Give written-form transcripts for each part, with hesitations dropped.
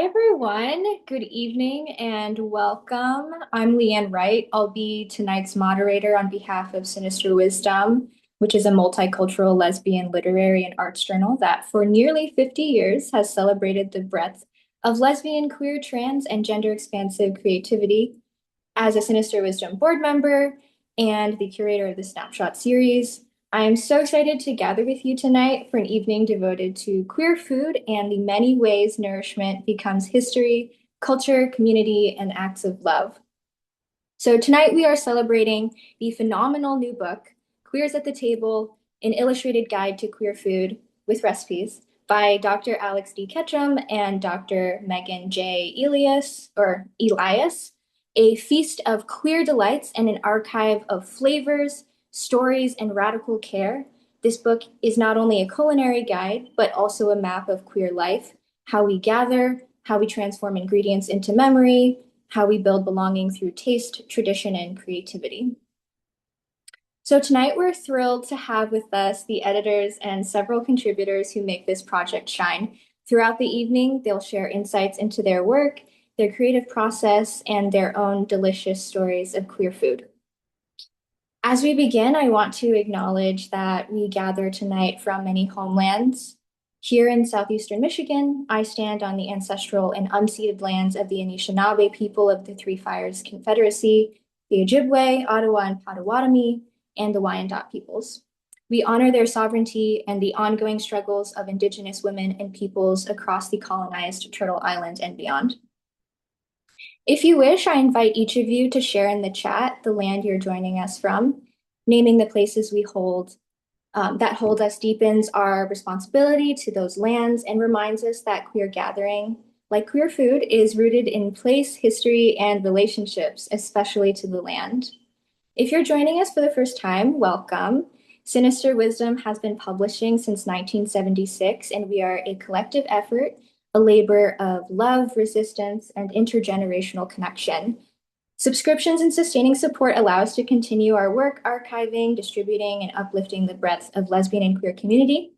everyone. Good evening and welcome. I'm Li-Anne Wright. I'll be tonight's moderator on behalf of Sinister Wisdom, which is a multicultural lesbian literary and arts journal that for nearly 50 years has celebrated the breadth of lesbian, queer, trans, and gender expansive creativity. As a Sinister Wisdom board member and the curator of the Snapshot series, I am so excited to gather with you tonight for an evening devoted to queer food and the many ways nourishment becomes history, culture, community, and acts of love. So tonight we are celebrating the phenomenal new book, Queers at the Table, an illustrated guide to queer food with recipes by Dr. Alex D. Ketchum and Dr. Megan J. Elias, a feast of queer delights and an archive of flavors, stories, and radical care. This book is not only a culinary guide, but also a map of queer life, how we gather, how we transform ingredients into memory, how we build belonging through taste, tradition, and creativity. So tonight we're thrilled to have with us the editors and several contributors who make this project shine. Throughout the evening, they'll share insights into their work, their creative process, and their own delicious stories of queer food. As we begin, I want to acknowledge that we gather tonight from many homelands. Here in southeastern Michigan, I stand on the ancestral and unceded lands of the Anishinaabe people of the Three Fires Confederacy, the Ojibwe, Ottawa and Potawatomi, and the Wyandot peoples. We honor their sovereignty and the ongoing struggles of Indigenous women and peoples across the colonized Turtle Island and beyond. If you wish, I invite each of you to share in the chat the land you're joining us from. Naming the places we hold that hold us deepens our responsibility to those lands and reminds us that queer gathering, like queer food, is rooted in place, history, and relationships, especially to the land. If you're joining us for the first time, welcome. Sinister Wisdom has been publishing since 1976, and we are a collective effort, a labor of love, resistance, and intergenerational connection. Subscriptions and sustaining support allow us to continue our work archiving, distributing, and uplifting the breadth of lesbian and queer community.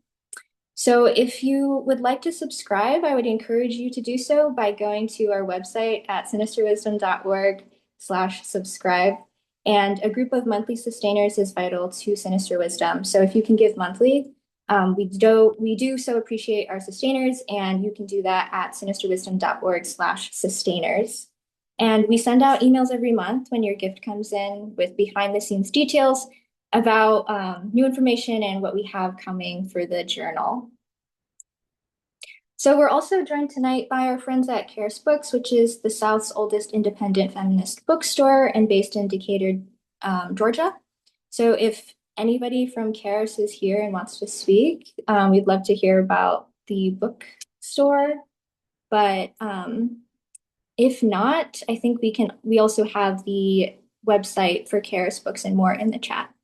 So if you would like to subscribe, I would encourage you to do so by going to our website at sinisterwisdom.org/subscribe. And a group of monthly sustainers is vital to Sinister Wisdom. So if you can give monthly, we do so appreciate our sustainers, and you can do that at sinisterwisdom.org/sustainers. And we send out emails every month when your gift comes in with behind the scenes details about new information and what we have coming for the journal. So we're also joined tonight by our friends at Karis Books, which is the South's oldest independent feminist bookstore and based in Decatur, Georgia. So if anybody from Karis is here and wants to speak, we'd love to hear about the bookstore. But if not, I think we also have the website for Karis Books and more in the chat.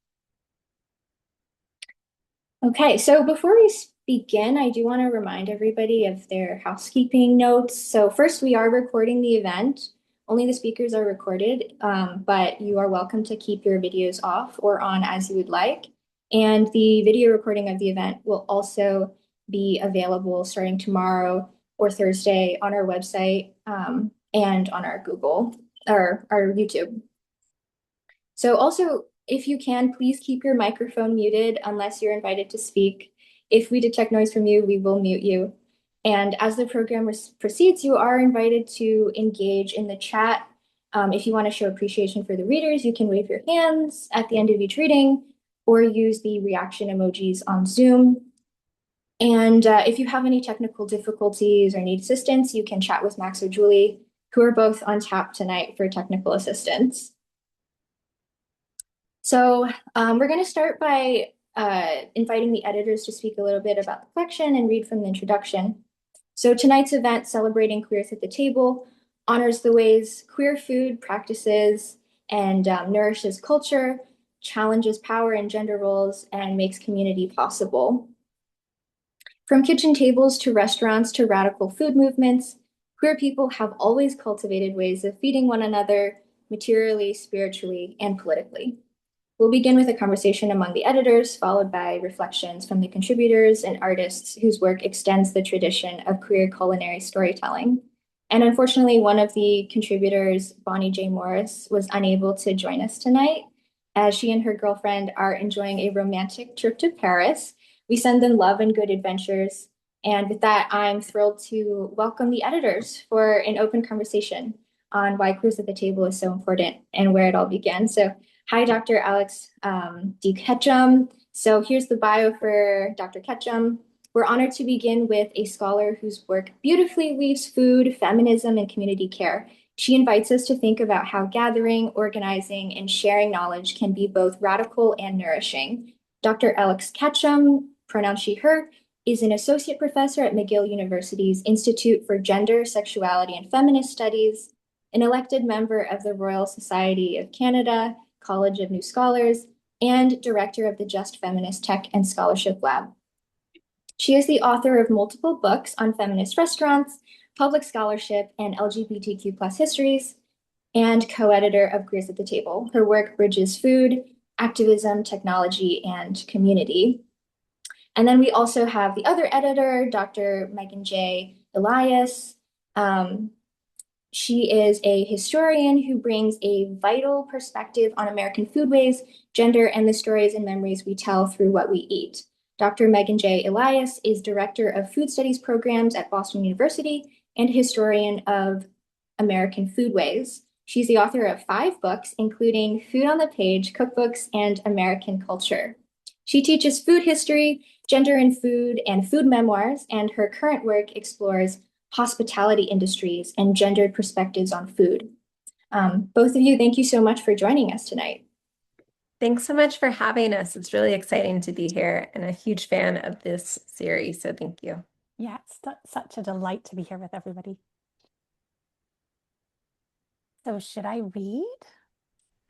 Okay, so before we begin, I do want to remind everybody of their housekeeping notes. So first, we are recording the event. Only the speakers are recorded, but you are welcome to keep your videos off or on as you would like. And the video recording of the event will also be available starting tomorrow or Thursday on our website and on our Google or our YouTube. So also, if you can, please keep your microphone muted unless you're invited to speak. If we detect noise from you, we will mute you. And as the program proceeds, you are invited to engage in the chat. If you want to show appreciation for the readers, you can wave your hands at the end of each reading or use the reaction emojis on Zoom. And if you have any technical difficulties or need assistance, you can chat with Max or Julie, who are both on tap tonight for technical assistance. So we're going to start by inviting the editors to speak a little bit about the collection and read from the introduction. So tonight's event, Celebrating Queers at the Table, honors the ways queer food practices and nourishes culture, challenges power and gender roles, and makes community possible. From kitchen tables to restaurants to radical food movements, queer people have always cultivated ways of feeding one another materially, spiritually, and politically. We'll begin with a conversation among the editors, followed by reflections from the contributors and artists whose work extends the tradition of queer culinary storytelling. And unfortunately, one of the contributors, Bonnie J. Morris, was unable to join us tonight as she and her girlfriend are enjoying a romantic trip to Paris. We send them love and good adventures. And with that, I'm thrilled to welcome the editors for an open conversation on why Queers at the Table is so important and where it all began. So, hi, Dr. Alex D. Ketchum. So, here's the bio for Dr. Ketchum. We're honored to begin with a scholar whose work beautifully weaves food, feminism, and community care. She invites us to think about how gathering, organizing, and sharing knowledge can be both radical and nourishing. Dr. Alex Ketchum, pronouns she, her, is an associate professor at McGill University's Institute for Gender, Sexuality, and Feminist Studies, an elected member of the Royal Society of Canada, College of New Scholars, and director of the Just Feminist Tech and Scholarship Lab. She is the author of multiple books on feminist restaurants, public scholarship, and LGBTQ plus histories, and co-editor of Queers at the Table. Her work bridges food, activism, technology, and community. And then we also have the other editor, Dr. Megan J. Elias. She is a historian who brings a vital perspective on American foodways, gender, and the stories and memories we tell through what we eat. Dr. Megan J. Elias is Director of Food Studies Programs at Boston University and historian of American foodways. She's the author of 5 books, including Food on the Page, Cookbooks, and American Culture. She teaches food history, gender in food, and food memoirs, and her current work explores hospitality industries and gendered perspectives on food. Both of you, thank you so much for joining us tonight. Thanks so much for having us. It's really exciting to be here and a huge fan of this series, so thank you. Yeah, it's such a delight to be here with everybody. So should I read?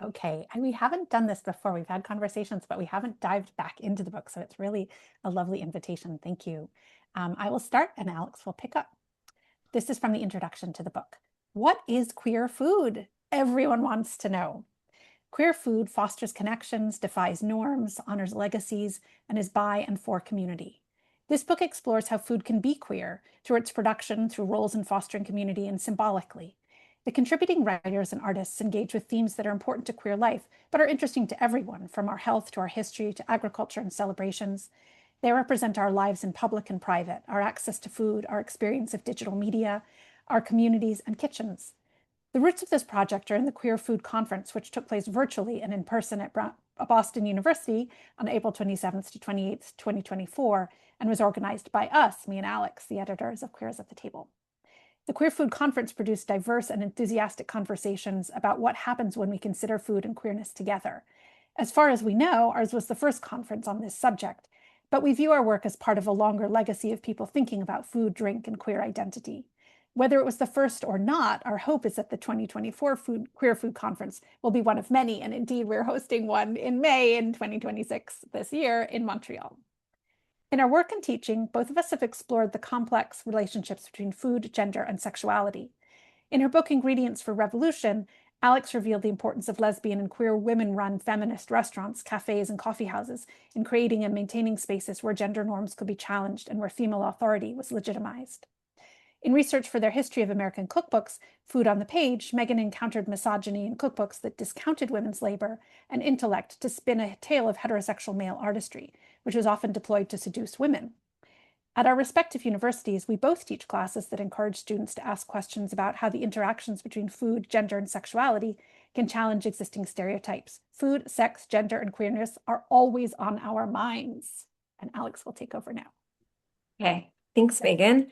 Okay, we haven't done this before. We've had conversations, but we haven't dived back into the book, so it's really a lovely invitation. Thank you. I will start and Alex will pick up. This is from the introduction to the book. What is queer food? Everyone wants to know. Queer food fosters connections, defies norms, honors legacies, and is by and for community. This book explores how food can be queer through its production, through roles in fostering community, and symbolically. The contributing writers and artists engage with themes that are important to queer life, but are interesting to everyone, from our health to our history to agriculture and celebrations. They represent our lives in public and private, our access to food, our experience of digital media, our communities and kitchens. The roots of this project are in the Queer Food Conference, which took place virtually and in person at Boston University on April 27th to 28th, 2024, and was organized by us, me and Alex, the editors of Queers at the Table. The Queer Food Conference produced diverse and enthusiastic conversations about what happens when we consider food and queerness together. As far as we know, ours was the first conference on this subject, but we view our work as part of a longer legacy of people thinking about food, drink, and queer identity. Whether it was the first or not, our hope is that the 2024 Queer Food Conference will be one of many, and indeed we're hosting one in May in 2026 this year in Montreal. In our work and teaching, both of us have explored the complex relationships between food, gender, and sexuality. In her book, Ingredients for Revolution, Alex revealed the importance of lesbian and queer women-run feminist restaurants, cafes, and coffee houses in creating and maintaining spaces where gender norms could be challenged and where female authority was legitimized. In research for their history of American cookbooks, Food on the Page, Megan encountered misogyny in cookbooks that discounted women's labor and intellect to spin a tale of heterosexual male artistry, which was often deployed to seduce women. At our respective universities, we both teach classes that encourage students to ask questions about how the interactions between food, gender, and sexuality can challenge existing stereotypes. Food, sex, gender, and queerness are always on our minds. And Alex will take over now. Okay, thanks, Megan.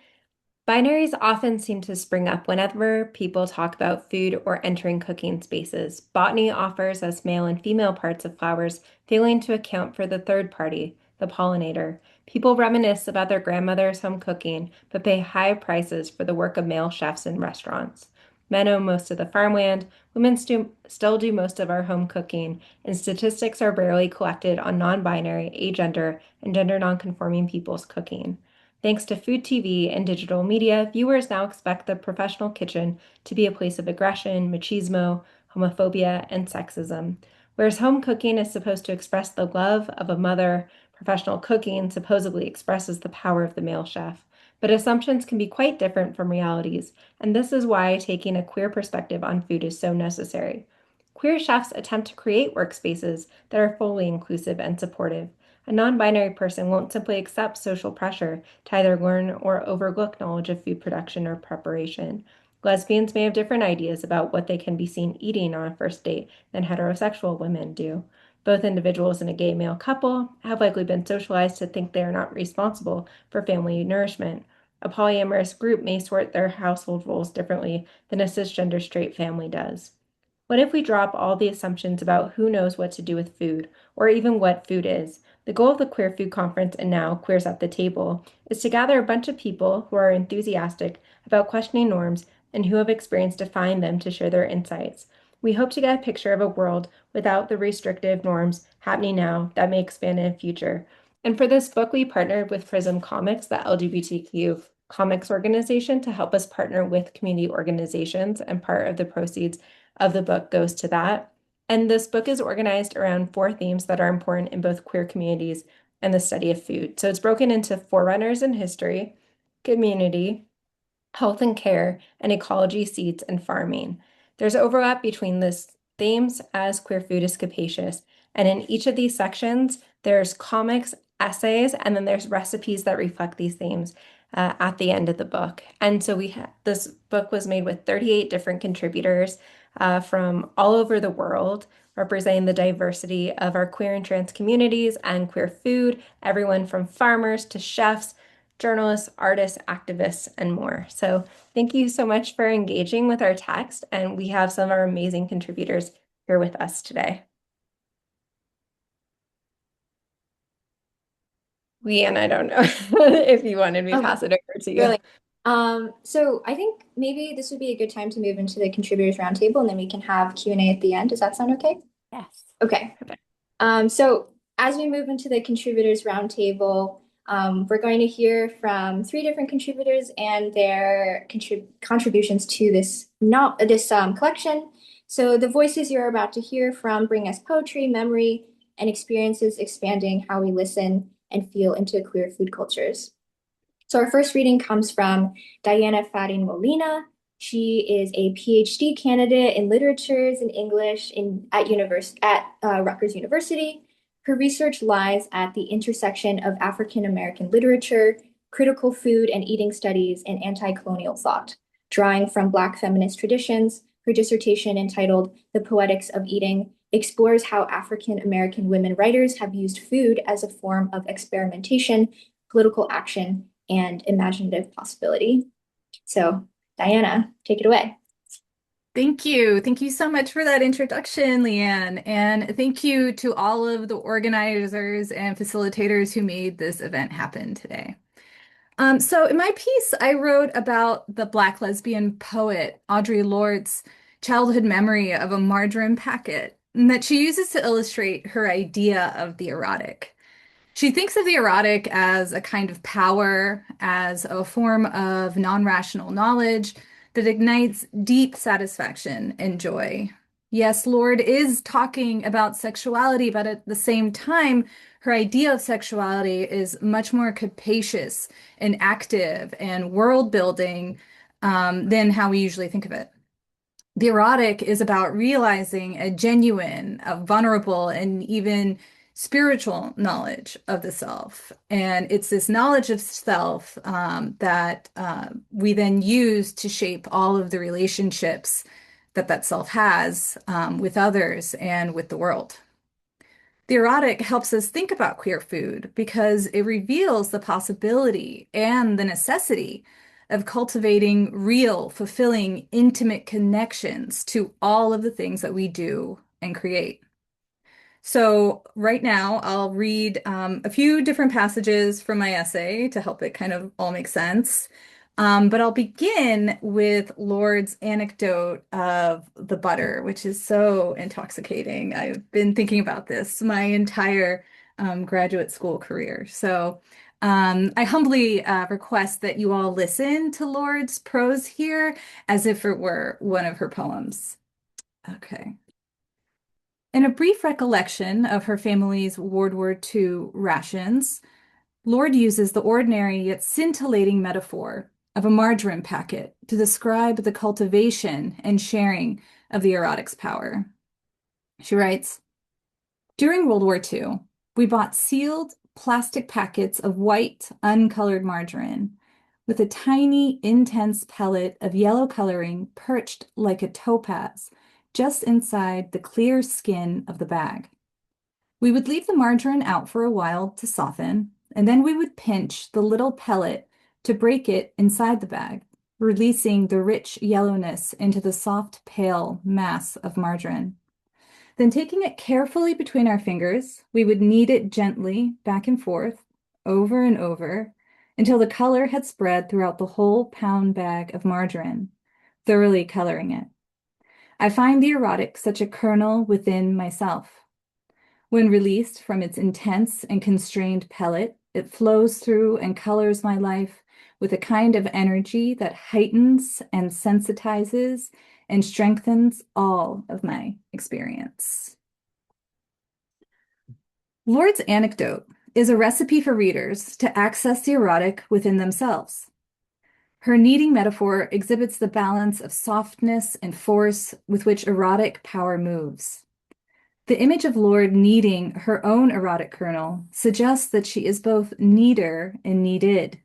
Binaries often seem to spring up whenever people talk about food or entering cooking spaces. Botany offers us male and female parts of flowers, failing to account for the third party, the pollinator. People reminisce about their grandmother's home cooking, but pay high prices for the work of male chefs in restaurants. Men own most of the farmland, women still do most of our home cooking, and statistics are rarely collected on non-binary, agender, and gender non-conforming people's cooking. Thanks to food TV and digital media, viewers now expect the professional kitchen to be a place of aggression, machismo, homophobia, and sexism. Whereas home cooking is supposed to express the love of a mother, professional cooking supposedly expresses the power of the male chef. But assumptions can be quite different from realities, and this is why taking a queer perspective on food is so necessary. Queer chefs attempt to create workspaces that are fully inclusive and supportive. A non-binary person won't simply accept social pressure to either learn or overlook knowledge of food production or preparation. Lesbians may have different ideas about what they can be seen eating on a first date than heterosexual women do. Both individuals in a gay male couple have likely been socialized to think they are not responsible for family nourishment. A polyamorous group may sort their household roles differently than a cisgender straight family does. What if we drop all the assumptions about who knows what to do with food, or even what food is? The goal of the Queer Food Conference and now Queers at the Table is to gather a bunch of people who are enthusiastic about questioning norms and who have experience defying them to share their insights. We hope to get a picture of a world without the restrictive norms happening now that may expand in the future. And for this book, we partnered with Prism Comics, the LGBTQ comics organization, to help us partner with community organizations, and part of the proceeds of the book goes to that. And this book is organized around 4 themes that are important in both queer communities and the study of food. So it's broken into forerunners in history, community, health and care, and ecology, seeds, and farming. There's overlap between these themes as queer food is capacious. And in each of these sections, there's comics, essays, and then there's recipes that reflect these themes at the end of the book. And so this book was made with 38 different contributors from all over the world, representing the diversity of our queer and trans communities and queer food, everyone from farmers to chefs, journalists, artists, activists, and more. So thank you so much for engaging with our text, and we have some of our amazing contributors here with us today. Li-Anne, I don't know if you wanted me to pass it over to you. Really. So I think maybe this would be a good time to move into the contributors roundtable, and then we can have Q&A at the end. Does that sound okay? Yes. Okay. So as we move into the contributors roundtable, we're going to hear from 3 different contributors and their contributions to this collection. So the voices you're about to hear from bring us poetry, memory, and experiences expanding how we listen and feel into queer food cultures. So our first reading comes from Diana Farin Molina. She is a PhD candidate in literatures and English at Rutgers University. Her research lies at the intersection of African American literature, critical food and eating studies, and anti-colonial thought. Drawing from Black feminist traditions, her dissertation entitled The Poetics of Eating explores how African American women writers have used food as a form of experimentation, political action, and imaginative possibility. So, Diana, take it away. Thank you. Thank you so much for that introduction, Li-Anne. And thank you to all of the organizers and facilitators who made this event happen today. So in my piece, I wrote about the Black lesbian poet Audre Lorde's childhood memory of a margarine packet that she uses to illustrate her idea of the erotic. She thinks of the erotic as a kind of power, as a form of non-rational knowledge that ignites deep satisfaction and joy. Yes, Lorde is talking about sexuality, but at the same time, her idea of sexuality is much more capacious and active and world building than how we usually think of it. The erotic is about realizing a genuine, a vulnerable, and even spiritual knowledge of the self. And it's this knowledge of self that we then use to shape all of the relationships that that self has with others and with the world. The erotic helps us think about queer food because it reveals the possibility and the necessity of cultivating real, fulfilling, intimate connections to all of the things that we do and create. So right now, I'll read a few different passages from my essay to help it kind of all make sense. But I'll begin with Lorde's anecdote of the butter, which is so intoxicating. I've been thinking about this my entire graduate school career. So I humbly request that you all listen to Lorde's prose here as if it were one of her poems. Okay. In a brief recollection of her family's World War II rations, Lord uses the ordinary yet scintillating metaphor of a margarine packet to describe the cultivation and sharing of the erotic's power. She writes, during World War II, we bought sealed plastic packets of white, uncolored margarine with a tiny, intense pellet of yellow coloring perched like a topaz just inside the clear skin of the bag. We would leave the margarine out for a while to soften, and then we would pinch the little pellet to break it inside the bag, releasing the rich yellowness into the soft, pale mass of margarine. Then, taking it carefully between our fingers, we would knead it gently back and forth, over and over, until the color had spread throughout the whole pound bag of margarine, thoroughly coloring it. I find the erotic such a kernel within myself. When released from its intense and constrained pellet, it flows through and colors my life with a kind of energy that heightens and sensitizes and strengthens all of my experience. Lord's anecdote is a recipe for readers to access the erotic within themselves. Her kneading metaphor exhibits the balance of softness and force with which erotic power moves. The image of Lord kneading her own erotic kernel suggests that she is both kneader and kneaded.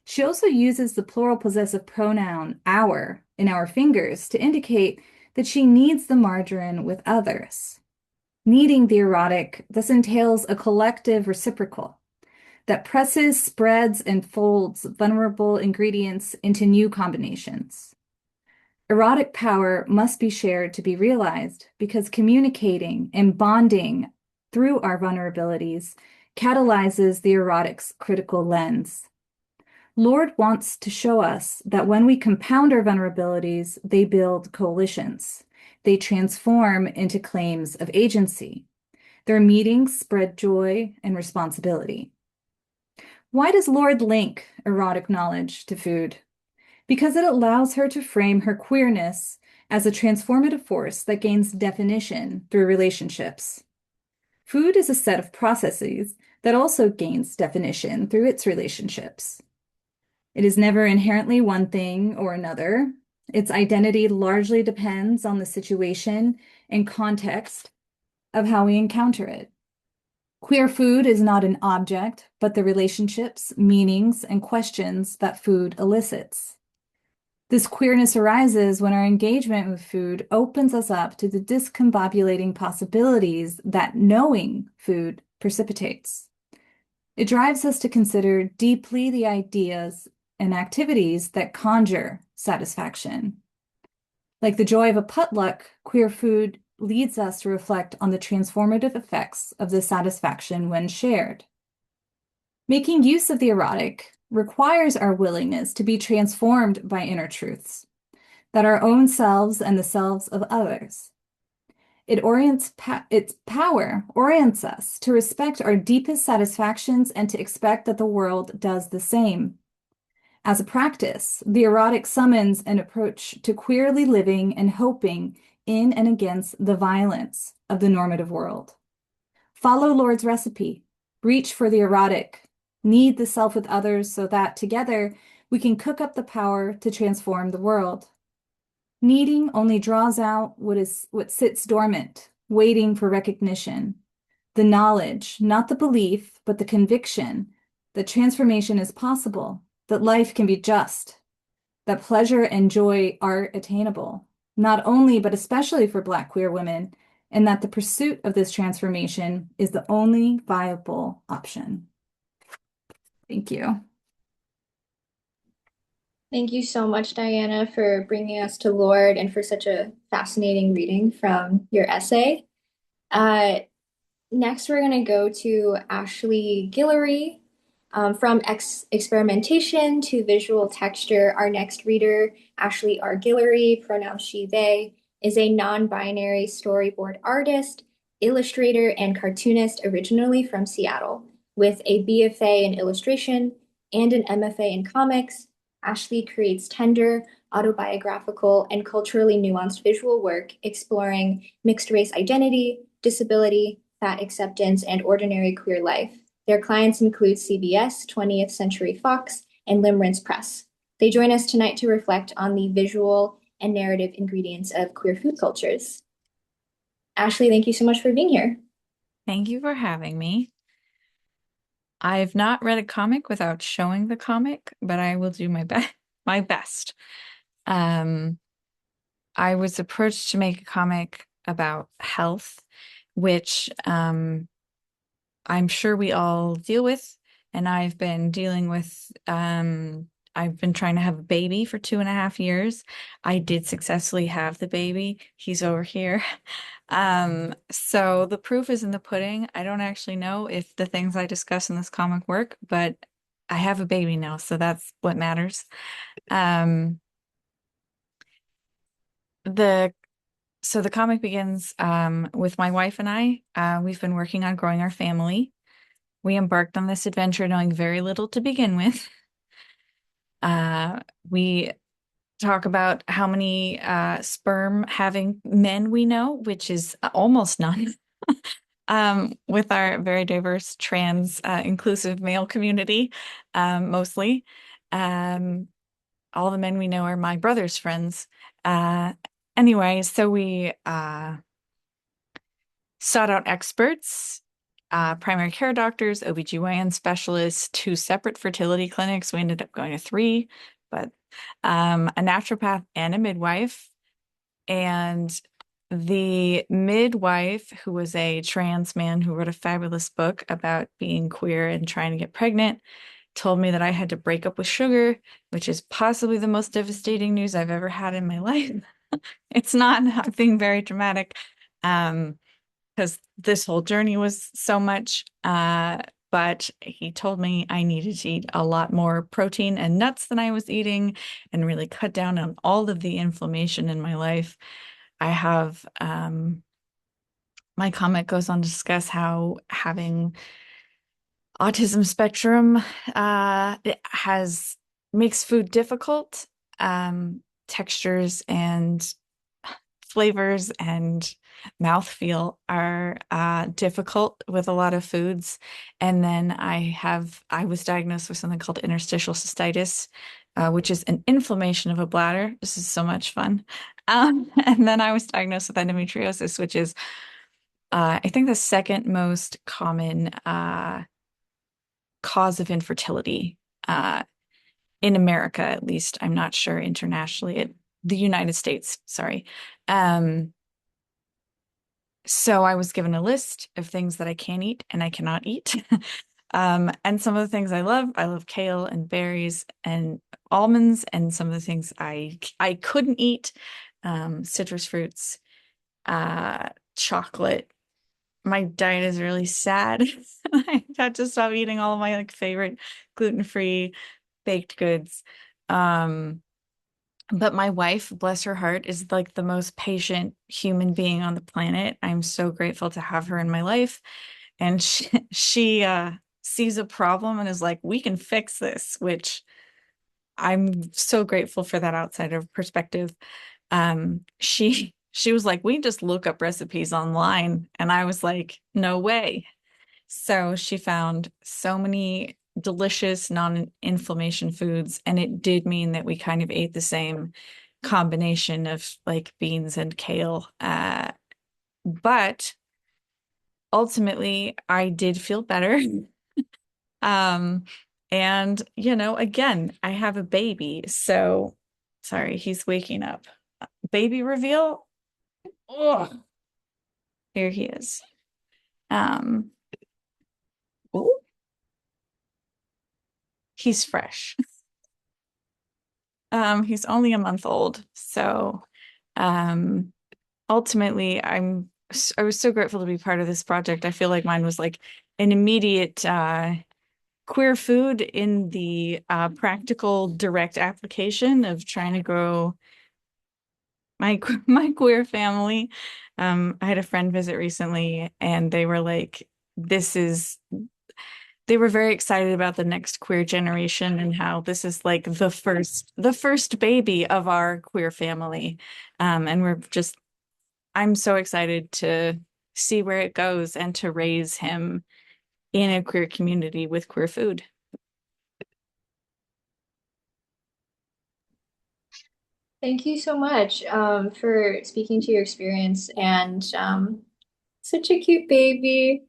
She also uses the plural possessive pronoun our in our fingers to indicate that she kneads the margarine with others. Kneading the erotic thus entails a collective reciprocal that presses, spreads, and folds vulnerable ingredients into new combinations. Erotic power must be shared to be realized because communicating and bonding through our vulnerabilities catalyzes the erotic's critical lens. Lord wants to show us that when we compound our vulnerabilities, they build coalitions. They transform into claims of agency. Their meetings spread joy and responsibility. Why does Lord link erotic knowledge to food? Because it allows her to frame her queerness as a transformative force that gains definition through relationships. Food is a set of processes that also gains definition through its relationships. It is never inherently one thing or another. Its identity largely depends on the situation and context of how we encounter it. Queer food is not an object, but the relationships, meanings, and questions that food elicits. This queerness arises when our engagement with food opens us up to the discombobulating possibilities that knowing food precipitates. It drives us to consider deeply the ideas and activities that conjure satisfaction. Like the joy of a potluck, queer food leads us to reflect on the transformative effects of this satisfaction when shared. Making use of the erotic requires our willingness to be transformed by inner truths, that our own selves and the selves of others. Its power orients us to respect our deepest satisfactions and to expect that the world does the same. As a practice, the erotic summons an approach to queerly living and hoping in and against the violence of the normative world. Follow Lord's recipe, reach for the erotic, knead the self with others so that together we can cook up the power to transform the world. Kneading only draws out what sits dormant, waiting for recognition. The knowledge, not the belief, but the conviction that transformation is possible, that life can be just, that pleasure and joy are attainable, not only but especially for Black queer women, and that the pursuit of this transformation is the only viable option. Thank you. Thank you so much, Diana, for bringing us to Lord and for such a fascinating reading from your essay. Next, we're going to go to Ashley Guillory. From experimentation to visual texture, our next reader, Ashley R. Guillory, pronouns she, they, is a non-binary storyboard artist, illustrator, and cartoonist originally from Seattle. With a BFA in illustration and an MFA in comics, Ashley creates tender, autobiographical, and culturally nuanced visual work exploring mixed race identity, disability, fat acceptance, and ordinary queer life. Their clients include CBS, 20th Century Fox, and Limerence Press. They join us tonight to reflect on the visual and narrative ingredients of queer food cultures. Ashley, thank you so much for being here. Thank you for having me. I've not read a comic without showing the comic, but I will do my best. I was approached to make a comic about health, which I'm sure we all deal with, and I've been dealing with I've been trying to have a baby for 2.5 years. I did successfully have the baby. He's over here. So the proof is in the pudding. I don't actually know if the things I discuss in this comic work, but I have a baby now, so that's what matters. The So the comic begins with my wife and I. We've been working on growing our family. We embarked on this adventure knowing very little to begin with. We talk about how many sperm having men we know, which is almost none, with our very diverse trans inclusive male community, mostly. All the men we know are my brother's friends. Anyway, so we sought out experts, primary care doctors, OBGYN specialists, 2 separate fertility clinics. We ended up going to 3, but a naturopath and a midwife. And the midwife, who was a trans man who wrote a fabulous book about being queer and trying to get pregnant, told me that I had to break up with sugar, which is possibly the most devastating news I've ever had in my life. It's not being very dramatic, because this whole journey was so much. But he told me I needed to eat a lot more protein and nuts than I was eating and really cut down on all of the inflammation in my life. I have, my comic goes on to discuss how having autism spectrum makes food difficult. Textures and flavors and mouthfeel are difficult with a lot of foods. And then I was diagnosed with something called interstitial cystitis, which is an inflammation of a bladder. This is so much fun. And then I was diagnosed with endometriosis, which is I think the second most common cause of infertility in America, at least. I'm not sure internationally. The United States, sorry. So I was given a list of things that I can eat and I cannot eat. And some of the things I love kale and berries and almonds, and some of the things I couldn't eat, citrus fruits, chocolate. My diet is really sad. I had to stop eating all of my favorite gluten-free baked goods. But my wife, bless her heart, is the most patient human being on the planet. I'm so grateful to have her in my life. And she sees a problem and is like, we can fix this, which I'm so grateful for that outsider perspective. She was like, we just look up recipes online. And I was like, no way. So she found so many delicious non-inflammation foods, and it did mean that we kind of ate the same combination of beans and kale. But ultimately, I did feel better. And again, I have a baby, so sorry, he's waking up. Baby reveal. Oh, here he is. Ooh. He's fresh. He's only a month old. So ultimately, I was so grateful to be part of this project. I feel like mine was an immediate queer food in the practical, direct application of trying to grow my queer family. I had a friend visit recently, and they were like, they were very excited about the next queer generation and how this is the first baby of our queer family. And I'm so excited to see where it goes and to raise him in a queer community with queer food. Thank you so much for speaking to your experience and such a cute baby.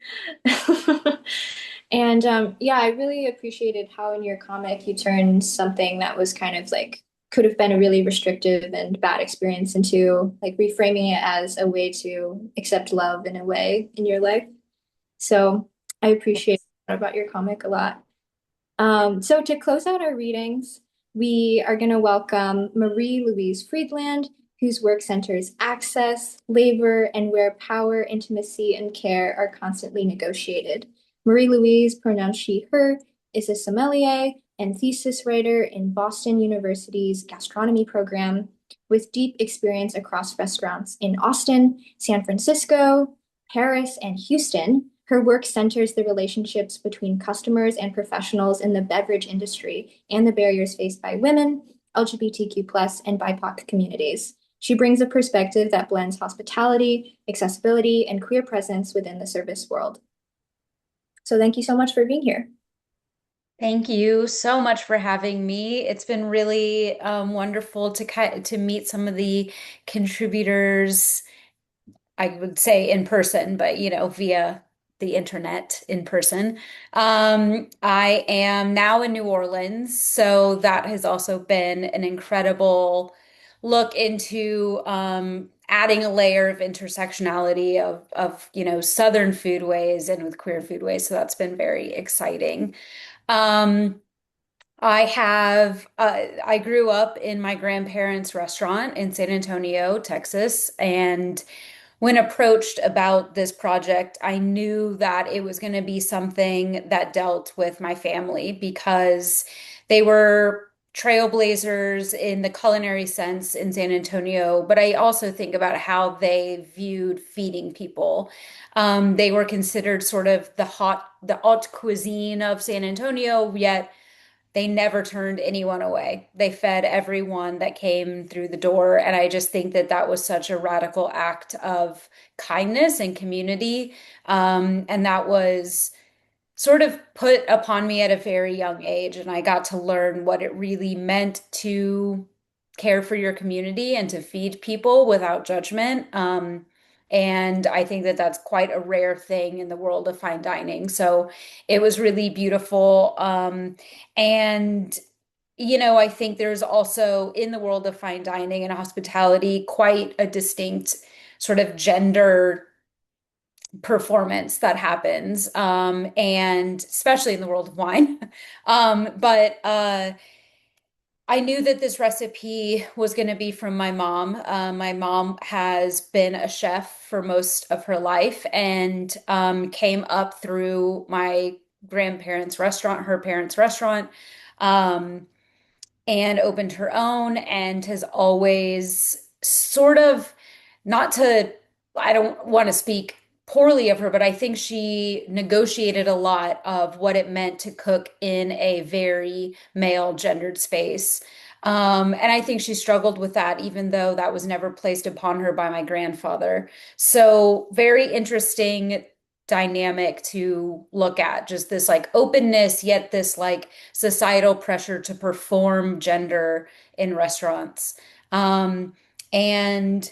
And yeah, I really appreciated how in your comic you turned something that was kind of like could have been a really restrictive and bad experience into like reframing it as a way to accept love in a way in your life. So I appreciate that about your comic a lot. So to close out our readings, we are going to welcome Marie Louise Friedland, whose work centers access, labor, and where power, intimacy, and care are constantly negotiated. Marie Louise, pronounced she, her, is a sommelier and thesis writer in Boston University's gastronomy program with deep experience across restaurants in Austin, San Francisco, Paris, and Houston. Her work centers the relationships between customers and professionals in the beverage industry and the barriers faced by women, LGBTQ+, and BIPOC communities. She brings a perspective that blends hospitality, accessibility, and queer presence within the service world. So thank you so much for being here. Thank you so much for having me. It's been really wonderful to meet some of the contributors. I would say in person, but via the internet in person. I am now in New Orleans, so that has also been an incredible look into adding a layer of intersectionality of Southern foodways and with queer foodways. So that's been very exciting. Um, I grew up in my grandparents' restaurant in San Antonio, Texas, and when approached about this project, I knew that it was going to be something that dealt with my family because they were trailblazers in the culinary sense in San Antonio, but I also think about how they viewed feeding people. They were considered sort of the haute cuisine of San Antonio, yet they never turned anyone away. They fed everyone that came through the door. And I just think that that was such a radical act of kindness and community. And that was sort of put upon me at a very young age. And I got to learn what it really meant to care for your community and to feed people without judgment. And I think that that's quite a rare thing in the world of fine dining. So it was really beautiful. And I think there's also in the world of fine dining and hospitality quite a distinct sort of gender performance that happens, and especially in the world of wine. But I knew that this recipe was going to be from my mom. My mom has been a chef for most of her life and came up through my grandparents' restaurant, her parents' restaurant. Um, and opened her own and has always sort of not to, I don't want to speak poorly of her, but I think she negotiated a lot of what it meant to cook in a very male gendered space. And I think she struggled with that, even though that was never placed upon her by my grandfather. So, very interesting dynamic to look at, just this like openness, yet this like societal pressure to perform gender in restaurants. And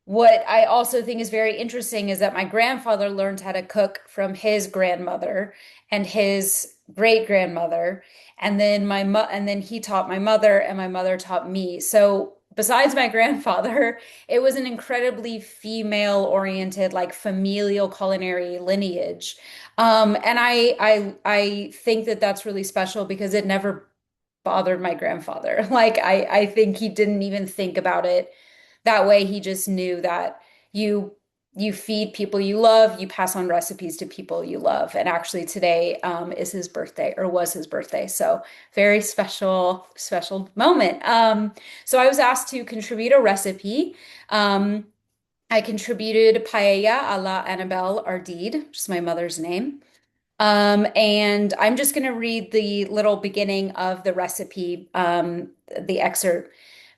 what I also think is very interesting is that my grandfather learned how to cook from his grandmother and his great grandmother, and then and then he taught my mother, and my mother taught me. So besides my grandfather, it was an incredibly female-oriented, like familial culinary lineage. And I think that that's really special because it never bothered my grandfather. Like I think he didn't even think about it that way. He just knew that you you feed people you love, you pass on recipes to people you love. And actually today is his birthday or was his birthday. So very special, special moment. So I was asked to contribute a recipe. Um, I contributed paella a la Annabelle Ardide, which is my mother's name. And I'm just going to read the little beginning of the recipe, the excerpt.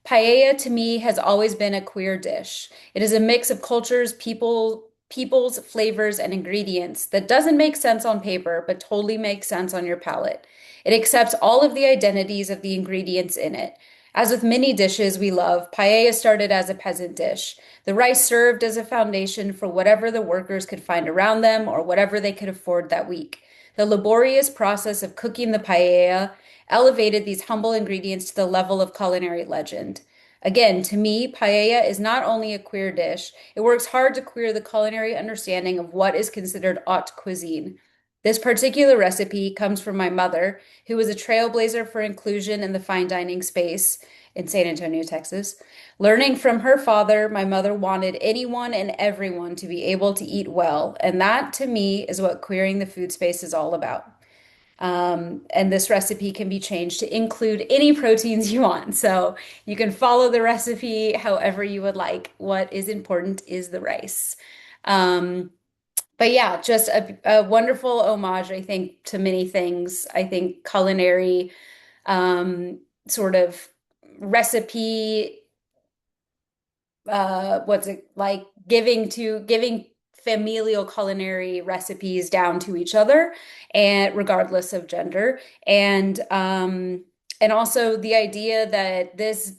Paella to me has always been a queer dish. It is a mix of cultures, people, peoples, flavors, and ingredients that doesn't make sense on paper, but totally makes sense on your palate. It accepts all of the identities of the ingredients in it. As with many dishes we love, paella started as a peasant dish. The rice served as a foundation for whatever the workers could find around them or whatever they could afford that week. The laborious process of cooking the paella elevated these humble ingredients to the level of culinary legend. Again, to me, paella is not only a queer dish, it works hard to queer the culinary understanding of what is considered haute cuisine. This particular recipe comes from my mother, who was a trailblazer for inclusion in the fine dining space in San Antonio, Texas. Learning from her father, my mother wanted anyone and everyone to be able to eat well, and that to me is what queering the food space is all about. And this recipe can be changed to include any proteins you want. So you can follow the recipe however you would like. What is important is the rice. Um, but yeah, just a wonderful homage, I think, to many things. I think culinary sort of recipe, what's it like giving familial culinary recipes down to each other and regardless of gender. And also the idea that this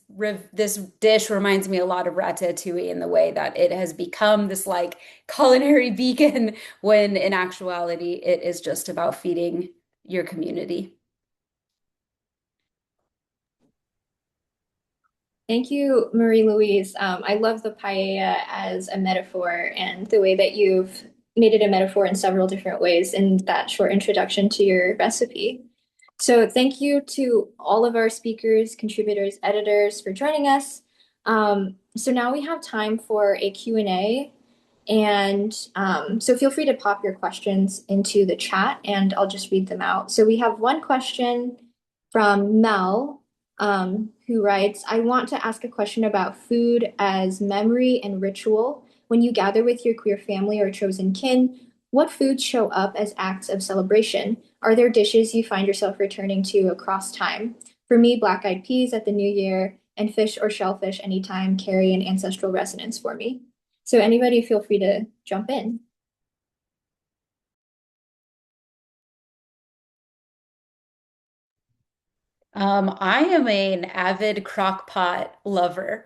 dish reminds me a lot of ratatouille in the way that it has become this like culinary beacon when in actuality it is just about feeding your community. Thank you, Marie Louise. I love the paella as a metaphor and the way that you've made it a metaphor in several different ways in that short introduction to your recipe. So thank you to all of our speakers, contributors, editors for joining us. So now we have time for a Q&A. And so feel free to pop your questions into the chat and I'll just read them out. So we have one question from Mel, who writes, I want to ask a question about food as memory and ritual. When you gather with your queer family or chosen kin, what foods show up as acts of celebration? Are there dishes you find yourself returning to across time? For me, black-eyed peas at the New Year and fish or shellfish anytime carry an ancestral resonance for me. So anybody feel free to jump in. I am an avid crock pot lover.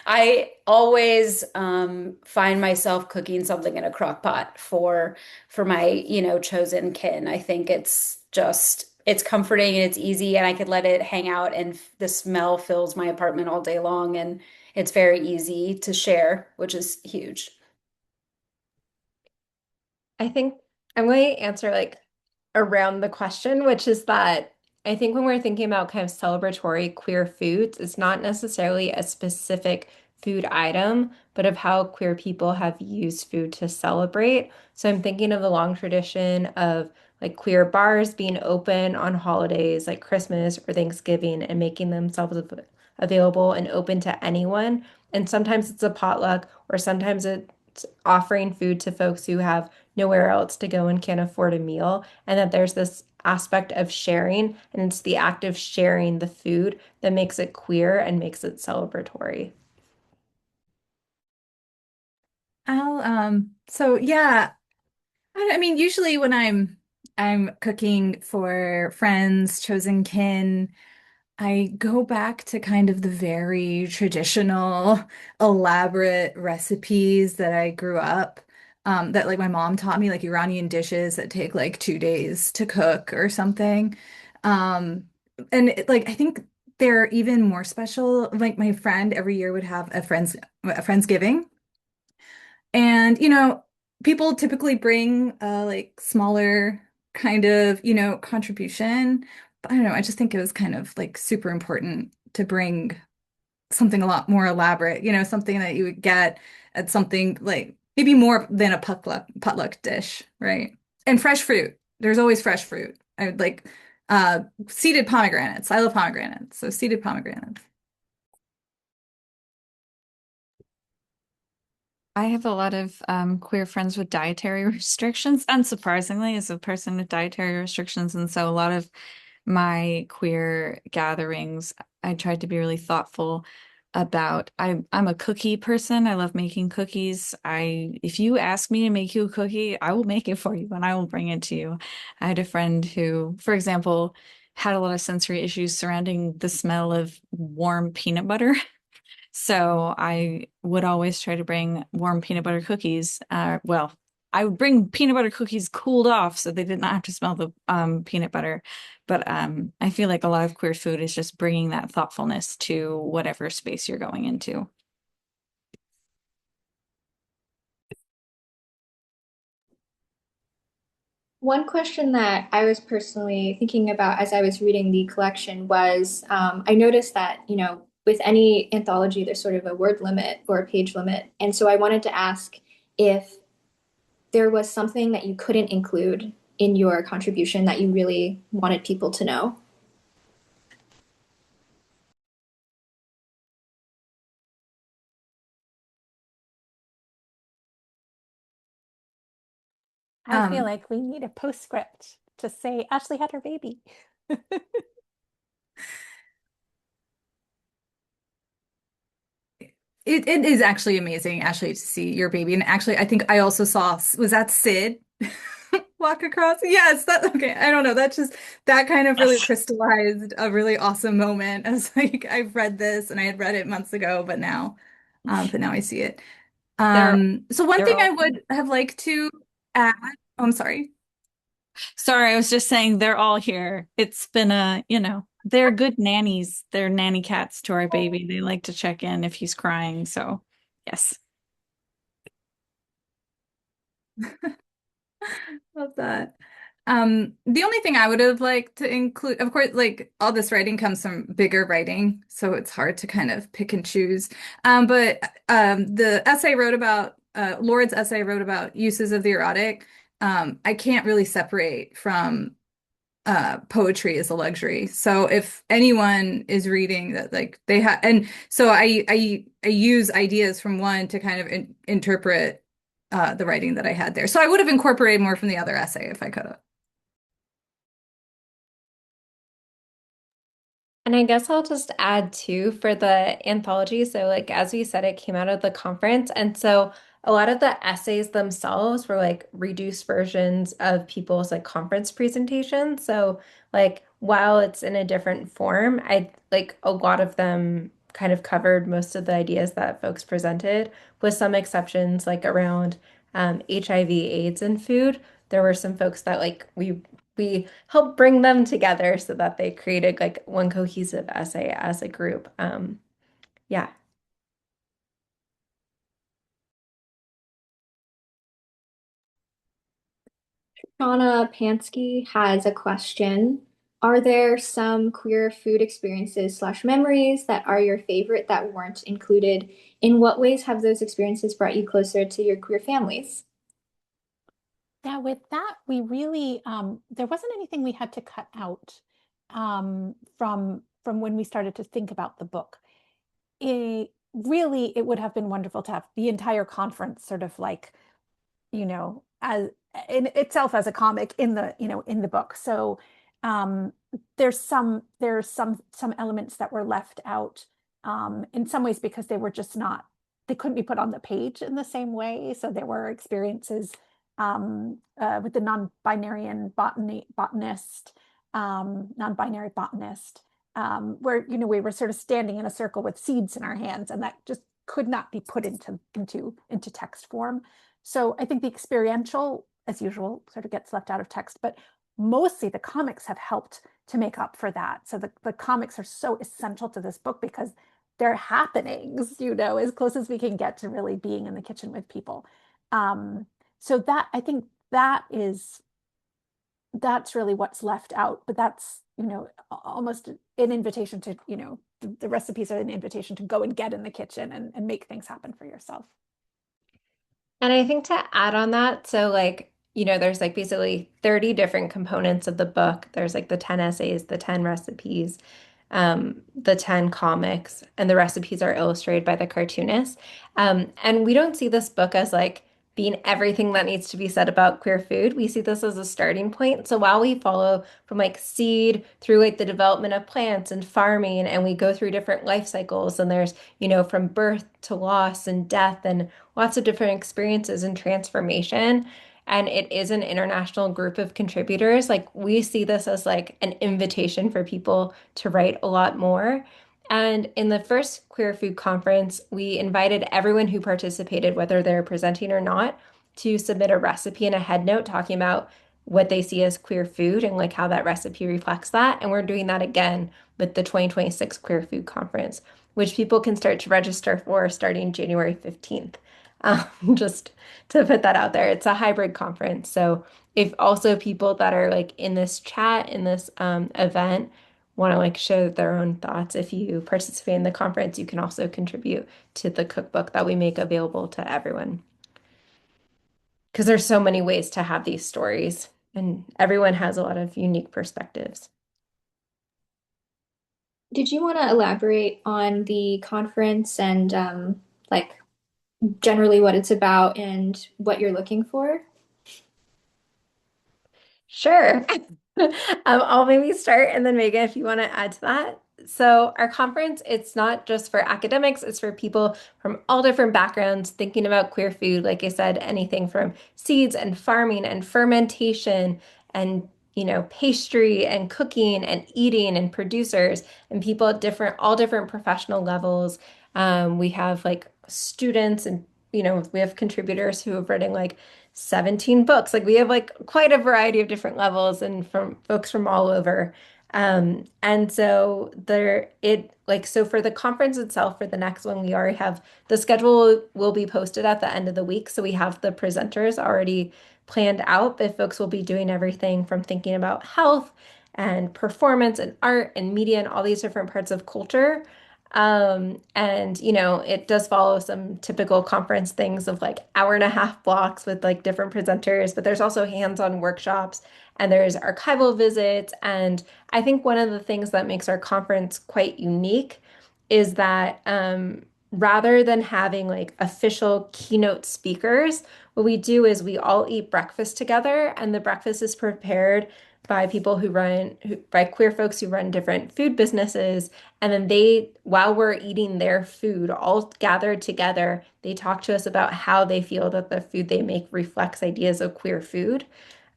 I always find myself cooking something in a crock pot for my, chosen kin. I think it's comforting and it's easy and I could let it hang out and the smell fills my apartment all day long and it's very easy to share, which is huge. I think I'm going to answer like around the question, which is that I think when we're thinking about kind of celebratory queer foods, it's not necessarily a specific food item, but of how queer people have used food to celebrate. So I'm thinking of the long tradition of like queer bars being open on holidays like Christmas or Thanksgiving and making themselves available and open to anyone. And sometimes it's a potluck, or sometimes it's offering food to folks who have nowhere else to go and can't afford a meal, and that there's this aspect of sharing, and it's the act of sharing the food that makes it queer and makes it celebratory. So yeah, I mean, usually when I'm cooking for friends, chosen kin, I go back to kind of the very traditional, elaborate recipes that I grew up, that like my mom taught me, like Iranian dishes that take like 2 days to cook or something. Um, and like I think they're even more special. Like my friend every year would have a friendsgiving, and people typically bring a like smaller kind of, contribution. But I don't know, I just think it was kind of like super important to bring something a lot more elaborate, something that you would get at something like maybe more than a potluck dish, right? And fresh fruit. There's always fresh fruit. I would like seeded pomegranates. I love pomegranates, so seeded pomegranates. I have a lot of queer friends with dietary restrictions, unsurprisingly, as a person with dietary restrictions. And so a lot of my queer gatherings, I tried to be really thoughtful about I'm a cookie person. I love making cookies. If you ask me to make you a cookie, I will make it for you and I will bring it to you. I had a friend who, for example, had a lot of sensory issues surrounding the smell of warm peanut butter. So I would always try to bring warm peanut butter cookies. Well, I would bring peanut butter cookies cooled off so they did not have to smell the peanut butter. But I feel like a lot of queer food is just bringing that thoughtfulness to whatever space you're going into. One question that I was personally thinking about as I was reading the collection was I noticed that, with any anthology, there's sort of a word limit or a page limit. And so I wanted to ask if there was something that you couldn't include in your contribution that you really wanted people to know. I feel Um, like we need a postscript to say Ashley had her baby. it is actually amazing, Ashley, to see your baby. And actually, I think I also saw, was that Sid walk across? Yes, that okay. I don't know. That just that kind of really Yes. crystallized a really awesome moment. I was like, I've read this and I had read it months ago, but now I see it. They're So one they're thing I all would have liked to add, oh, I'm sorry. Sorry, I was just saying they're all here. It's been they're good nannies. They're nanny cats to our baby. They like to check in if he's crying. So, yes. Love that. The only thing I would have liked to include, of course, like all this writing comes from bigger writing, so it's hard to kind of pick and choose. But the essay I wrote about, Lord's essay I wrote about uses of the erotic, I can't really separate from poetry as a luxury. So if anyone is reading that, like they have, and so I use ideas from one to kind of interpret the writing that I had there. So I would have incorporated more from the other essay if I could have. And I guess I'll just add too for the anthology. So, like, as we said, it came out of the conference. And so a lot of the essays themselves were like reduced versions of people's like conference presentations. So, like, while it's in a different form, I like a lot of them kind of covered most of the ideas that folks presented, with some exceptions like around HIV, AIDS, and food. There were some folks that like we helped bring them together so that they created like one cohesive essay as a group. Yeah. Shauna Pansky has a question. Are there some queer food experiences slash memories that are your favorite that weren't included? In what ways have those experiences brought you closer to your queer families? Yeah, with that, we really there wasn't anything we had to cut out from when we started to think about the book. It would have been wonderful to have the entire conference sort of like, as in itself as a comic in the book. So um there's some elements that were left out in some ways because they couldn't be put on the page in the same way. So there were experiences with the non-binary botanist, where we were sort of standing in a circle with seeds in our hands, and that just could not be put into text form. So I think the experiential, as usual, sort of gets left out of text, but mostly the comics have helped to make up for that. So the comics are so essential to this book because they're happenings, as close as we can get to really being in the kitchen with people. So that I think that's really what's left out, but that's, almost an invitation to, the recipes are an invitation to go and get in the kitchen and make things happen for yourself. And I think to add on that, so like, there's like basically 30 different components of the book. There's like the 10 essays, the 10 recipes, the 10 comics, and the recipes are illustrated by the cartoonist. And we don't see this book as like being everything that needs to be said about queer food. We see this as a starting point. So while we follow from like seed through like the development of plants and farming, and we go through different life cycles, and there's, from birth to loss and death and lots of different experiences and transformation. And it is an international group of contributors. Like we see this as like an invitation for people to write a lot more. And in the first Queer Food Conference, we invited everyone who participated, whether they're presenting or not, to submit a recipe and a head note talking about what they see as queer food and like how that recipe reflects that. And we're doing that again with the 2026 Queer Food Conference, which people can start to register for starting January 15th. Just to put that out there, it's a hybrid conference. So if also people that are like in this chat, in this event, want to like share their own thoughts, if you participate in the conference, you can also contribute to the cookbook that we make available to everyone. Because there's so many ways to have these stories, and everyone has a lot of unique perspectives. Did you want to elaborate on the conference and like generally what it's about and what you're looking for? Sure. I'll maybe start, and then Megan, if you want to add to that. So our conference, it's not just for academics, it's for people from all different backgrounds thinking about queer food. Like I said, anything from seeds and farming and fermentation and pastry and cooking and eating and producers and people at all different professional levels. We have like students and we have contributors who have written like 17 books. Like we have like quite a variety of different levels and from folks from all over. And so so for the conference itself, for the next one, we already have the schedule will be posted at the end of the week. So we have the presenters already planned out, but folks will be doing everything from thinking about health and performance and art and media and all these different parts of culture. And it does follow some typical conference things of like hour-and-a-half blocks with like different presenters, but there's also hands-on workshops and there's archival visits. And I think one of the things that makes our conference quite unique is that rather than having like official keynote speakers, what we do is we all eat breakfast together, and the breakfast is prepared by people by queer folks who run different food businesses. And then while we're eating their food, all gathered together, they talk to us about how they feel that the food they make reflects ideas of queer food.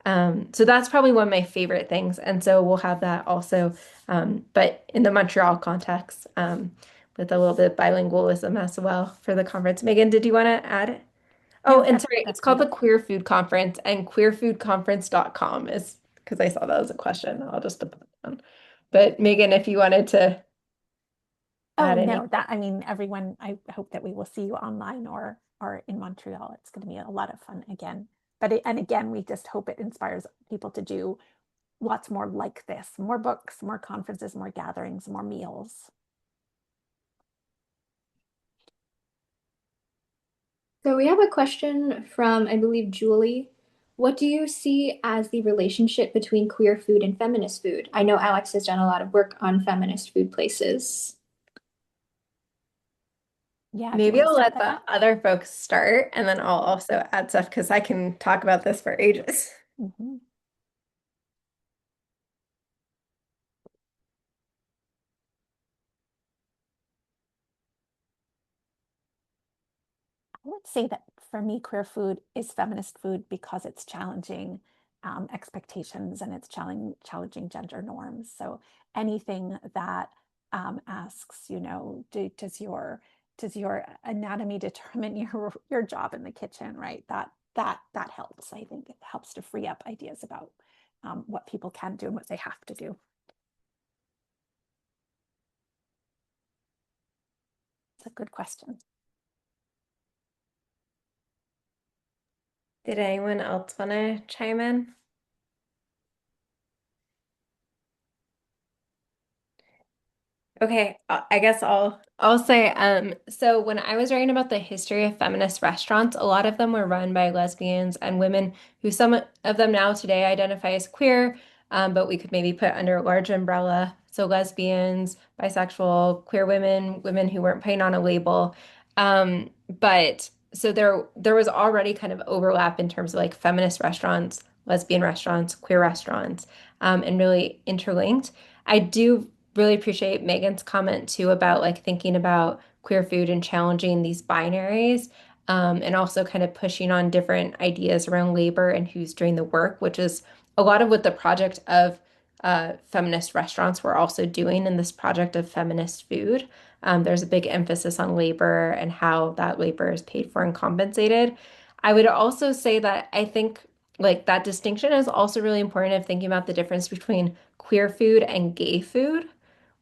So that's probably one of my favorite things. And so we'll have that also, but in the Montreal context, with a little bit of bilingualism as well for the conference. Megan, did you want to add it? Oh, No, and sorry, it's that's called great. the Queer Food Conference, and queerfoodconference.com is because I saw that as a question. I'll just put that down. But Megan, if you wanted to Oh add any. no, that I mean everyone, I hope that we will see you online or in Montreal. It's going to be a lot of fun again. And again, we just hope it inspires people to do lots more like this, more books, more conferences, more gatherings, more meals. So we have a question from, I believe, Julie. What do you see as the relationship between queer food and feminist food? I know Alex has done a lot of work on feminist food places. Yeah, do you Maybe want to I'll start let that the up? other folks start, and then I'll also add stuff because I can talk about this for ages. Mhm. I would say that for me, queer food is feminist food because it's challenging expectations and it's challenging gender norms. So anything that asks, does your anatomy determine your job in the kitchen, right? That helps. I think it helps to free up ideas about what people can do and what they have to do. It's a good question. Did anyone else want to chime in? Okay, I guess I'll say so when I was writing about the history of feminist restaurants, a lot of them were run by lesbians and women who some of them now today identify as queer, but we could maybe put under a large umbrella. So lesbians, bisexual, queer women, women who weren't putting on a label. But so there was already kind of overlap in terms of like feminist restaurants, lesbian restaurants, queer restaurants, and really interlinked. I do really appreciate Megan's comment too about like thinking about queer food and challenging these binaries, and also kind of pushing on different ideas around labor and who's doing the work, which is a lot of what the project of feminist restaurants were also doing in this project of feminist food. There's a big emphasis on labor and how that labor is paid for and compensated. I would also say that I think like that distinction is also really important of thinking about the difference between queer food and gay food,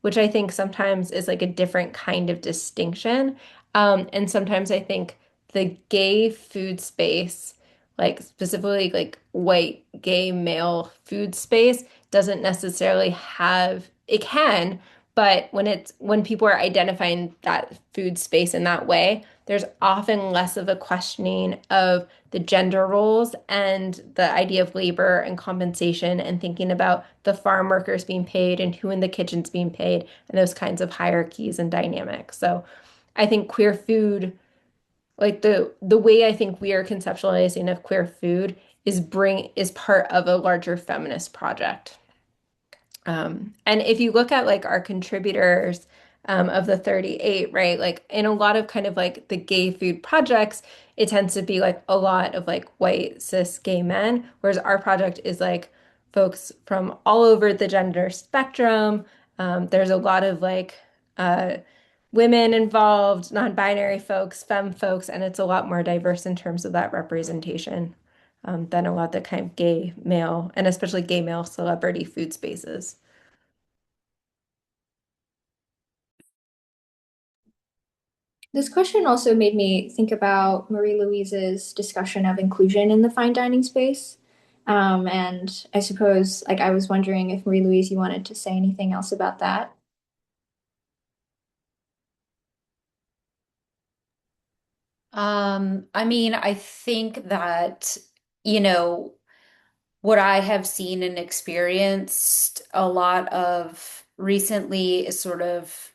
which I think sometimes is like a different kind of distinction. And sometimes I think the gay food space, like specifically like white gay male food space, doesn't necessarily have, it can, but when people are identifying that food space in that way, there's often less of a questioning of the gender roles and the idea of labor and compensation and thinking about the farm workers being paid and who in the kitchen's being paid and those kinds of hierarchies and dynamics. So I think queer food, like the way I think we are conceptualizing of queer food is part of a larger feminist project. And if you look at like our contributors of the 38, right? Like in a lot of kind of like the gay food projects, it tends to be like a lot of like white cis gay men, whereas our project is like folks from all over the gender spectrum. There's a lot of like uh, women involved, non-binary folks, femme folks, and it's a lot more diverse in terms of that representation than a lot of the kind of gay male and especially gay male celebrity food spaces. This question also made me think about Marie Louise's discussion of inclusion in the fine dining space. And I suppose, like, I was wondering if Marie Louise, you wanted to say anything else about that. I mean, I think that, you know, what I have seen and experienced a lot of recently is sort of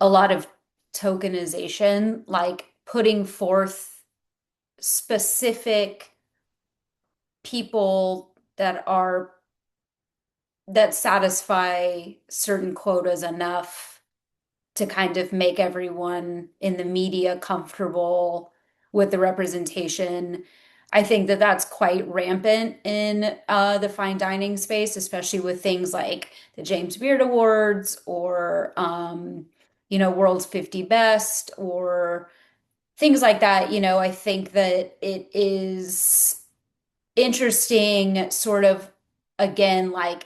a lot of tokenization, like putting forth specific people that satisfy certain quotas enough to kind of make everyone in the media comfortable with the representation. I think that that's quite rampant in the fine dining space, especially with things like the James Beard Awards or, World's 50 Best or things like that. I think that it is interesting, sort of, again, like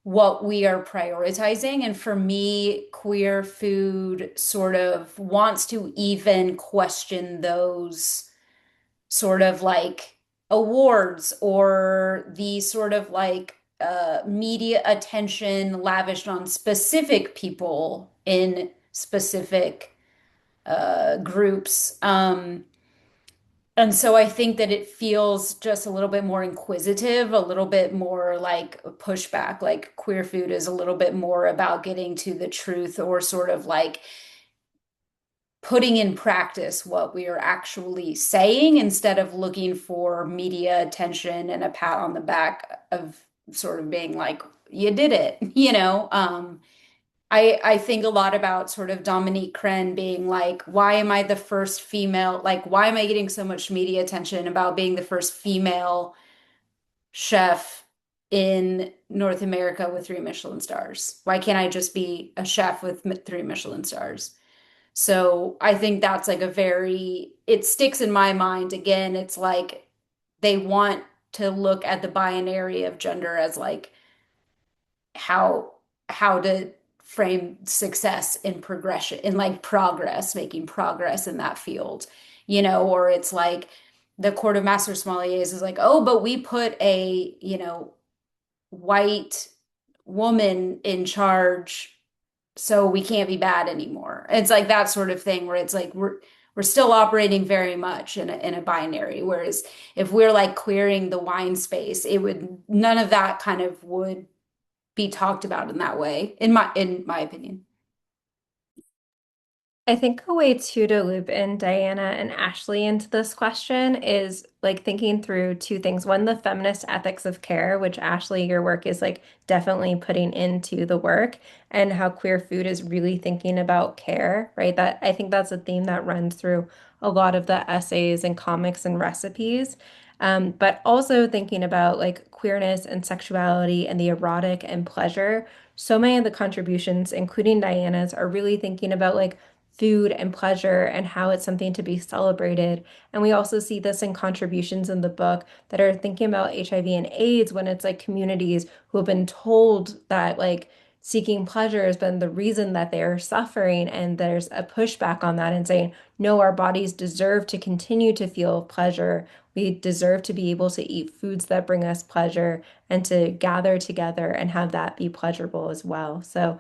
what we are prioritizing. And for me, queer food sort of wants to even question those sort of like awards or the sort of like media attention lavished on specific people in specific groups. And so I think that it feels just a little bit more inquisitive, a little bit more like a pushback. Like queer food is a little bit more about getting to the truth or sort of like putting in practice what we are actually saying instead of looking for media attention and a pat on the back of sort of being like, you did it, you know? I think a lot about sort of Dominique Crenn being like, why am I the first female? Like, why am I getting so much media attention about being the first female chef in North America with 3 Michelin stars? Why can't I just be a chef with 3 Michelin stars? So I think that's like it sticks in my mind. Again, it's like they want to look at the binary of gender as like how to frame success in progression, in like progress, making progress in that field, or it's like the Court of Master Sommeliers is like, oh, but we put a, white woman in charge, so we can't be bad anymore. It's like that sort of thing where it's like we're still operating very much in a binary. Whereas if we're like queering the wine space, it would none of that kind of would be talked about in that way, in my opinion. I think a way too to loop in Diana and Ashley into this question is like thinking through two things. One, the feminist ethics of care, which Ashley, your work is like definitely putting into the work, and how queer food is really thinking about care, right? That I think that's a theme that runs through a lot of the essays and comics and recipes. But also thinking about like queerness and sexuality and the erotic and pleasure. So many of the contributions, including Diana's, are really thinking about like food and pleasure and how it's something to be celebrated. And we also see this in contributions in the book that are thinking about HIV and AIDS when it's like communities who have been told that like seeking pleasure has been the reason that they are suffering. And there's a pushback on that and saying, no, our bodies deserve to continue to feel pleasure. We deserve to be able to eat foods that bring us pleasure and to gather together and have that be pleasurable as well. So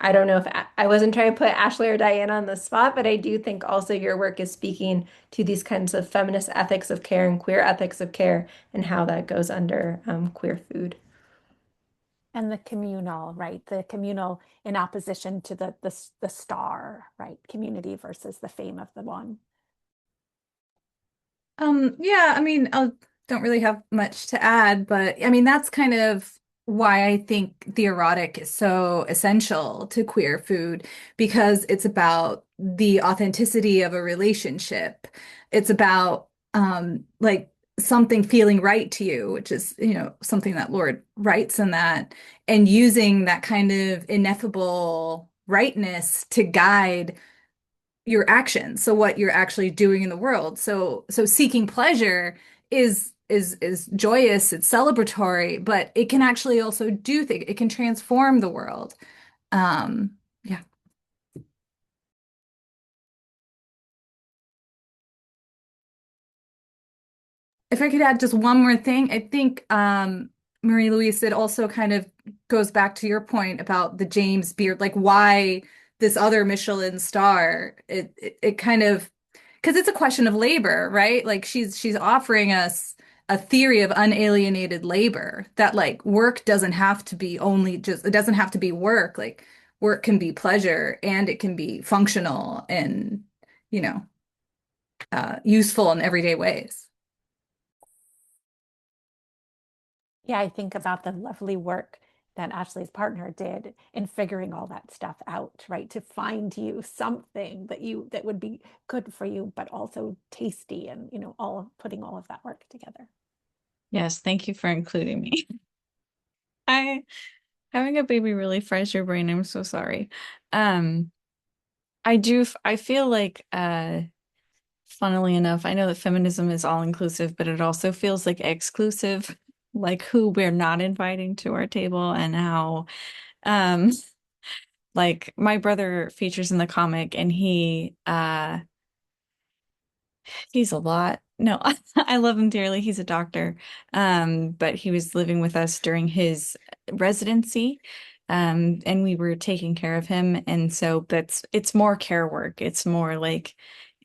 I don't know if I wasn't trying to put Ashley or Diana on the spot, but I do think also your work is speaking to these kinds of feminist ethics of care and queer ethics of care and how that goes under queer food. And the communal, right? The communal in opposition to the star, right? Community versus the fame of the one. Yeah, I mean, I don't really have much to add, but I mean, that's kind of why I think the erotic is so essential to queer food because it's about the authenticity of a relationship. It's about like something feeling right to you, which is, something that Lord writes in that, and using that kind of ineffable rightness to guide your actions, so what you're actually doing in the world. So seeking pleasure is joyous, it's celebratory, but it can actually also do things. It can transform the world. Yeah. If I could add just one more thing, I think Marie Louise, it also kind of goes back to your point about the James Beard, like why this other Michelin star. It kind of because it's a question of labor, right? Like she's offering us a theory of unalienated labor that like work doesn't have to be only just it doesn't have to be work. Like work can be pleasure and it can be functional and you know useful in everyday ways. Yeah, I think about the lovely work that Ashley's partner did in figuring all that stuff out, right? To find you something that would be good for you, but also tasty and, all of putting all of that work together. Yes, thank you for including me. I Having a baby really fries your brain. I'm so sorry. Um, I feel like funnily enough, I know that feminism is all inclusive, but it also feels like exclusive, like who we're not inviting to our table and how um like my brother features in the comic and he's a lot. No, I love him dearly. He's a doctor. But he was living with us during his residency. And we were taking care of him. And so it's more care work. It's more like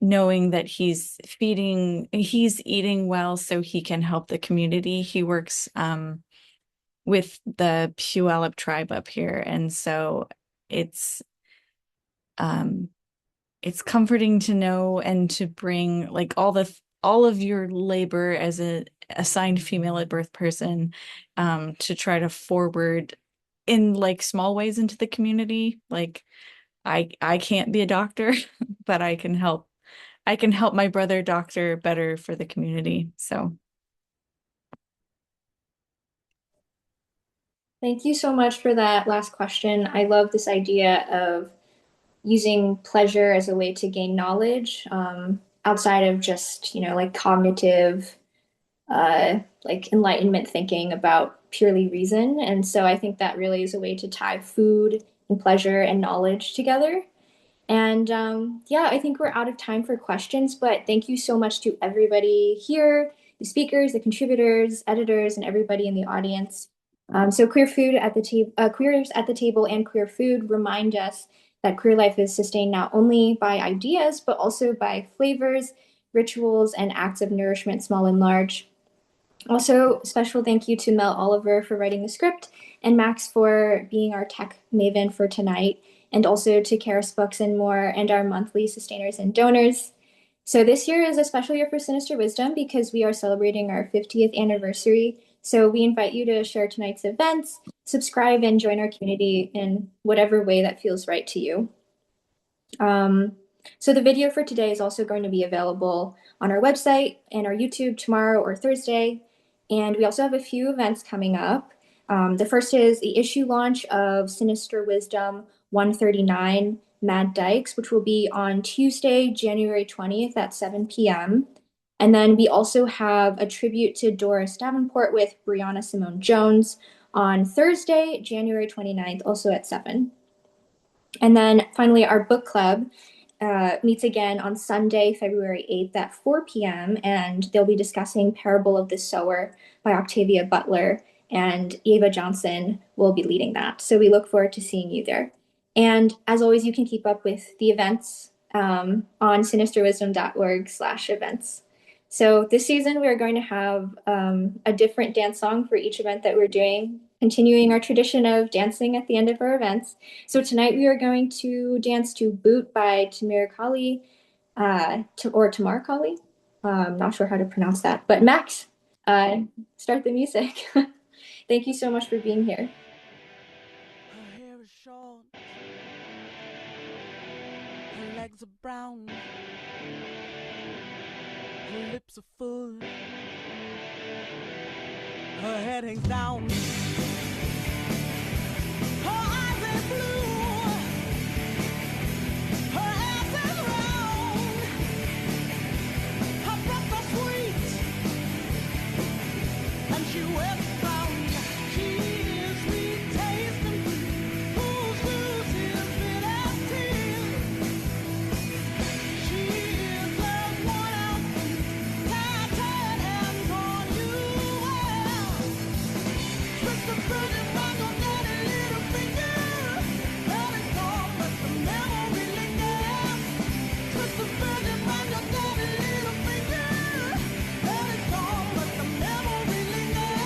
knowing that he's eating well so he can help the community. He works with the Puyallup tribe up here. And so it's um it's comforting to know and to bring like all of your labor as a assigned female at birth person to try to forward in like small ways into the community. Like I can't be a doctor, but I can help my brother doctor better for the community. So Thank you so much for that last question. I love this idea of using pleasure as a way to gain knowledge, outside of just, like cognitive, like enlightenment thinking about purely reason. And so I think that really is a way to tie food and pleasure and knowledge together. And yeah, I think we're out of time for questions, but thank you so much to everybody here, the speakers, the contributors, editors, and everybody in the audience. So queer food at the table, queers at the table and queer food remind us that queer life is sustained not only by ideas, but also by flavors, rituals, and acts of nourishment, small and large. Also, special thank you to Mel Oliver for writing the script and Max for being our tech maven for tonight. and also to Karis Books and More and our monthly sustainers and donors. So this year is a special year for Sinister Wisdom because we are celebrating our 50th anniversary. So we invite you to share tonight's events, subscribe, and join our community in whatever way that feels right to you. So the video for today is also going to be available on our website and our YouTube tomorrow or Thursday. And we also have a few events coming up. The first is the issue launch of Sinister Wisdom 139 Mad Dykes, which will be on Tuesday, January 20th at 7 p.m. And then we also have a tribute to Doris Davenport with Brianna Simone Jones on Thursday, January 29th, also at 7. And then finally, our book club meets again on Sunday, February 8th at 4 p.m. And they'll be discussing Parable of the Sower by Octavia Butler, and Eva Johnson will be leading that. So we look forward to seeing you there. And as always, you can keep up with the events on sinisterwisdom.org/events. So this season, we are going to have a different dance song for each event that we're doing, continuing our tradition of dancing at the end of our events. So tonight we are going to dance to Boot by Tamir Kali, or Tamar Kali. I'm not sure how to pronounce that, but Max, start the music. Thank you so much for being here. Her hair is short, her legs are brown, her lips are full, her head hangs down, her eyes are blue, her ass is round, her breath are sweet, and she wears a crown. She is sweet tasting, whose juice is bitter tears. She is love's worn out, tattered and torn you well. Twist the virgin round your dirty little finger, let it go, let the memory linger. Twist the virgin round your dirty little finger, let it go, let the memory linger.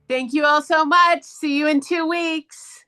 Thank you all so much. See you in 2 weeks.